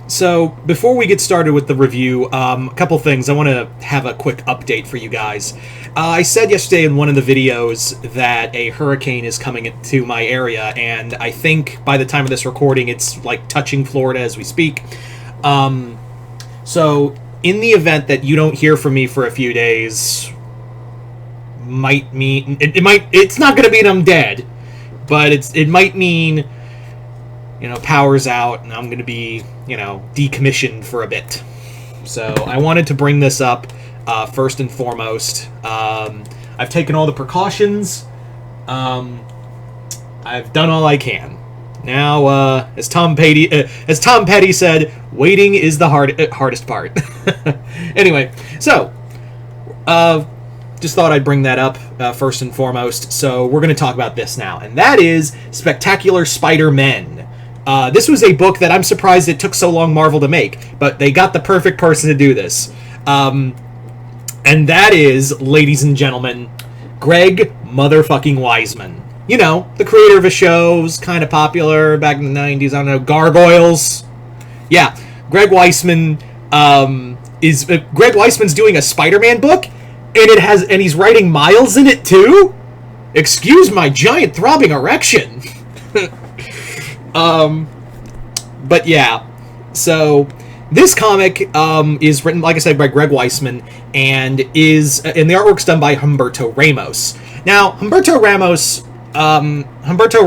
So, before we get started with the review, a couple things. I want to have a quick update for you guys. I said yesterday in one of the videos that a hurricane is coming into my area, and I think by the time of this recording, it's like touching Florida as we speak. So, in the event that you don't hear from me for a few days, might mean it's not going to mean I'm dead, but it might mean, power's out and I'm going to be, decommissioned for a bit. So I wanted to bring this up first and foremost. I've taken all the precautions. I've done all I can. Now, as Tom Petty said, waiting is the hardest part. Anyway, so just thought I'd bring that up first and foremost. So we're going to talk about this now, and that is Spectacular Spider-Men. This was a book that I'm surprised it took so long Marvel to make, but they got the perfect person to do this. And that is, ladies and gentlemen, Greg motherfucking Weisman. The creator of a show, was kind of popular back in the 90s, I don't know, Gargoyles. Yeah, Greg Weisman Greg Weisman's doing a Spider-Man book, and he's writing Miles in it too? Excuse my giant throbbing erection. But yeah, so this comic is written, like I said, by Greg Weisman, and the artwork's done by Humberto Ramos. Now, Humberto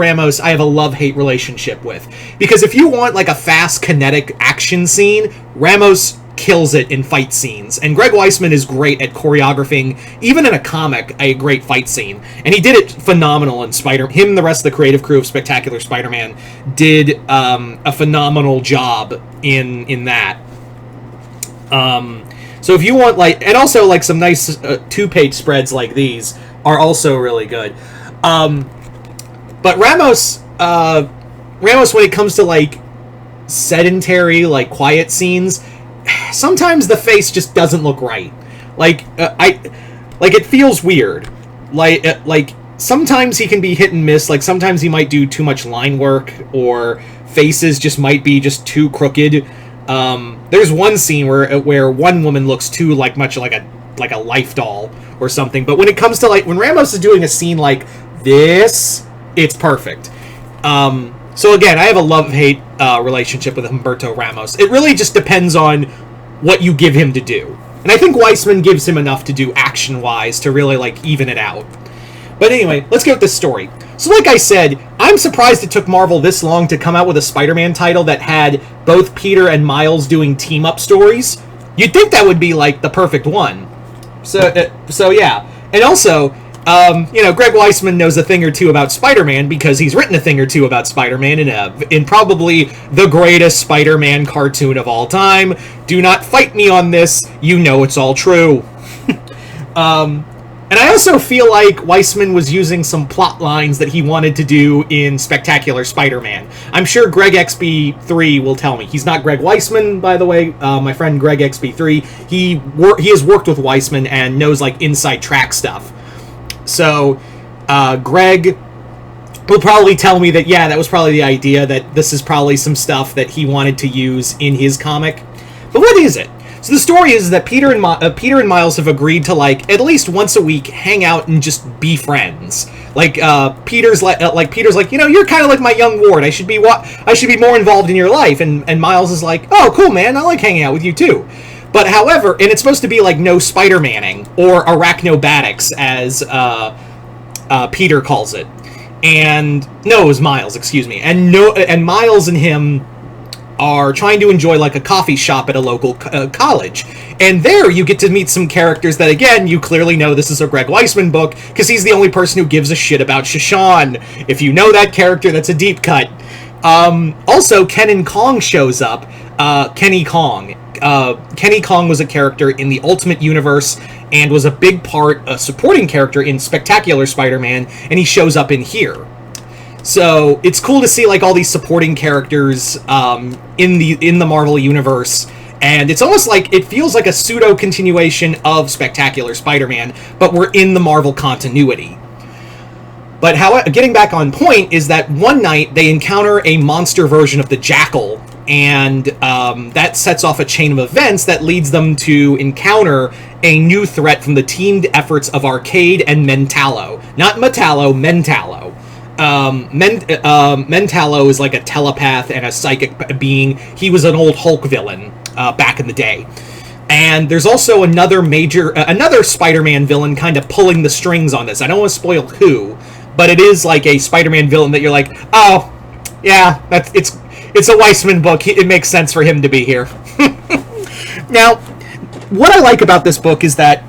Ramos, I have a love-hate relationship with, because if you want like a fast, kinetic action scene, Ramos kills it in fight scenes, and Greg Weisman is great at choreographing, even in a comic, a great fight scene, and he did it phenomenal in him and the rest of the creative crew of Spectacular Spider-Man did a phenomenal job in that. So if you want, and also some nice two-page spreads like these are also really good. But Ramos, when it comes to sedentary, quiet scenes, sometimes the face just doesn't look right. It feels weird. Sometimes he can be hit and miss. Sometimes he might do too much line work, or faces just might be just too crooked. There's one scene where one woman looks too much like a life doll or something. But when it comes to when Ramos is doing a scene like this, it's perfect. So again, I have a love-hate relationship with Humberto Ramos. It really just depends on what you give him to do. And I think Weisman gives him enough to do action-wise to really, even it out. But anyway, let's get with this story. So like I said, I'm surprised it took Marvel this long to come out with a Spider-Man title that had both Peter and Miles doing team-up stories. You'd think that would be, the perfect one. So yeah. And also, Greg Weisman knows a thing or two about Spider-Man because he's written a thing or two about Spider-Man in probably the greatest Spider-Man cartoon of all time. Do not fight me on this. You know it's all true. And I also feel like Weisman was using some plot lines that he wanted to do in Spectacular Spider-Man. I'm sure Greg XB3 will tell me. He's not Greg Weisman, by the way. My friend Greg XB3. He has worked with Weisman and knows inside track stuff. So, Greg will probably tell me that, yeah, that was probably the idea, that this is probably some stuff that he wanted to use in his comic. But what is it? So the story is that Peter and Miles have agreed to, at least once a week, hang out and just be friends. Peter's like, you're kind of like my young ward. I should be more involved in your life. And Miles is like, oh, cool, man. I like hanging out with you, too. But however, and it's supposed to be no Spider-Manning, or Arachinobatics, as Peter calls it. And no, it was Miles, excuse me. And Miles and him are trying to enjoy a coffee shop at a local college. And there you get to meet some characters that, again, you clearly know this is a Greg Weisman book, because he's the only person who gives a shit about Shashan. If you know that character, that's a deep cut. Also, Kenan Kong shows up. Kenny Kong. Kenny Kong was a character in the Ultimate Universe and was a supporting character in Spectacular Spider-Man, and he shows up in here. So it's cool to see all these supporting characters in the Marvel Universe, and it's almost it feels like a pseudo continuation of Spectacular Spider-Man, but we're in the Marvel continuity. But getting back on point is that one night they encounter a monster version of the Jackal, and that sets off a chain of events that leads them to encounter a new threat from the teamed efforts of Arcade and Mentallo. Not Metallo, Mentallo. Mentallo is like a telepath and a psychic being. He was an old Hulk villain back in the day. And there's also another Spider-Man villain kind of pulling the strings on this. I don't want to spoil who, but it is like a Spider-Man villain that you're like, oh, yeah, it's a Weisman book. It makes sense for him to be here. Now, what I like about this book is that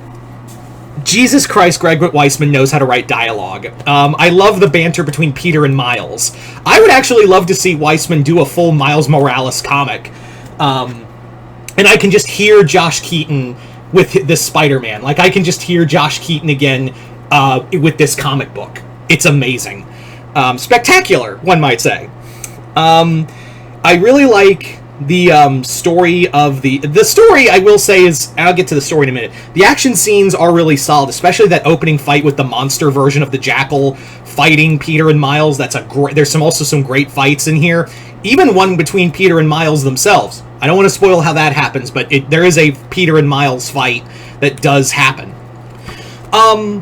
Jesus Christ, Greg Weisman knows how to write dialogue. I love the banter between Peter and Miles. I would actually love to see Weisman do a full Miles Morales comic. And I can just hear Josh Keaton with this Spider-Man. Like, I can just hear Josh Keaton again with this comic book. It's amazing. Spectacular, one might say. I really like the story of the story, I will say, is, I'll get to the story in a minute. The action scenes are really solid, especially that opening fight with the monster version of the Jackal fighting Peter and Miles. That's a great. There's also some great fights in here. Even one between Peter and Miles themselves. I don't want to spoil how that happens, but there is a Peter and Miles fight that does happen. The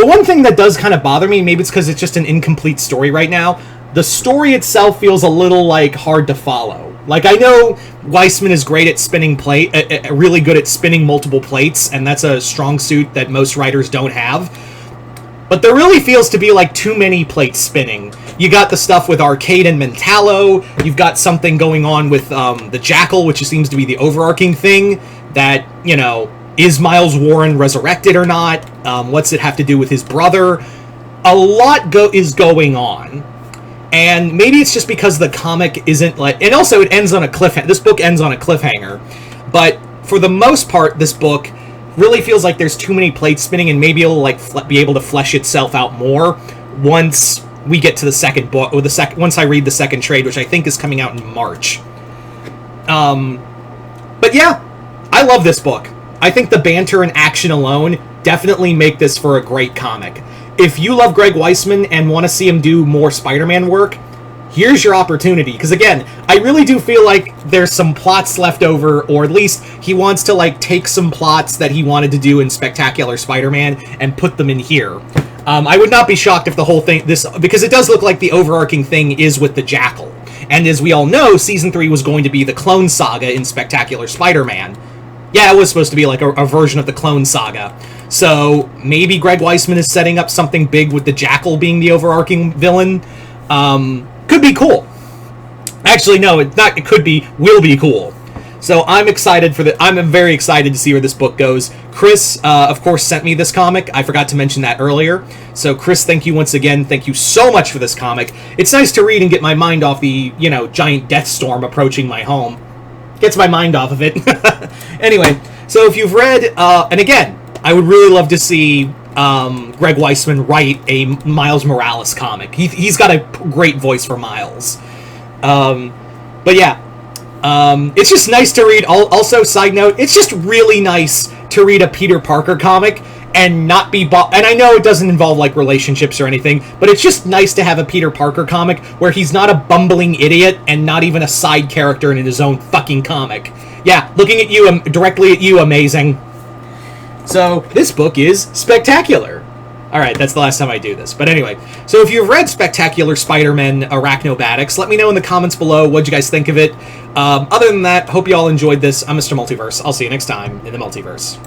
one thing that does kind of bother me, maybe it's because it's just an incomplete story right now, the story itself feels a little, like, hard to follow. Like, I know Weisman is great at spinning really good at spinning multiple plates, and that's a strong suit that most writers don't have. But there really feels to be, like, too many plates spinning. You got the stuff with Arcade and Mentallo, you've got something going on with the Jackal, which seems to be the overarching thing, that, you know, is Miles Warren resurrected or not? What's it have to do with his brother? A lot is going on. And maybe it's just because the comic isn't like... And also, it ends on a cliffhanger. This book ends on a cliffhanger. But for the most part, this book really feels like there's too many plates spinning, and maybe it'll like be able to flesh itself out more once we get to the second book, or once I read the second trade, which I think is coming out in March. But yeah, I love this book. I think the banter and action alone definitely make this for a great comic. If you love Greg Weisman and want to see him do more Spider-Man work, here's your opportunity. Because again, I really do feel like there's some plots left over, or at least he wants to like take some plots that he wanted to do in Spectacular Spider-Man and put them in here. I would not be shocked if the whole thing, because it does look like the overarching thing is with the Jackal. And as we all know, Season 3 was going to be the Clone Saga in Spectacular Spider-Man. Yeah, it was supposed to be like a version of the Clone Saga. So maybe Greg Weisman is setting up something big with the Jackal being the overarching villain. Could be cool. Actually, no, it's not. It could be. Will be cool. So I'm excited for I'm very excited to see where this book goes. Chris, of course, sent me this comic. I forgot to mention that earlier. So Chris, thank you once again. Thank you so much for this comic. It's nice to read and get my mind off the, giant death storm approaching my home. Gets my mind off of it. Anyway, so if you've read, and again, I would really love to see Greg Weisman write a Miles Morales comic. He's got a great voice for Miles. But yeah, it's just nice to read. Also, side note, it's just really nice to read a Peter Parker comic and not be... And I know it doesn't involve, like, relationships or anything, but it's just nice to have a Peter Parker comic where he's not a bumbling idiot and not even a side character in his own fucking comic. Yeah, looking at you, directly at you, amazing. So, this book is spectacular. Alright, that's the last time I do this. But anyway, so if you've read Spectacular Spider-Man Arachinobatics, let me know in the comments below what you guys think of it. Other than that, hope you all enjoyed this. I'm Mr. Multiverse. I'll see you next time in the Multiverse.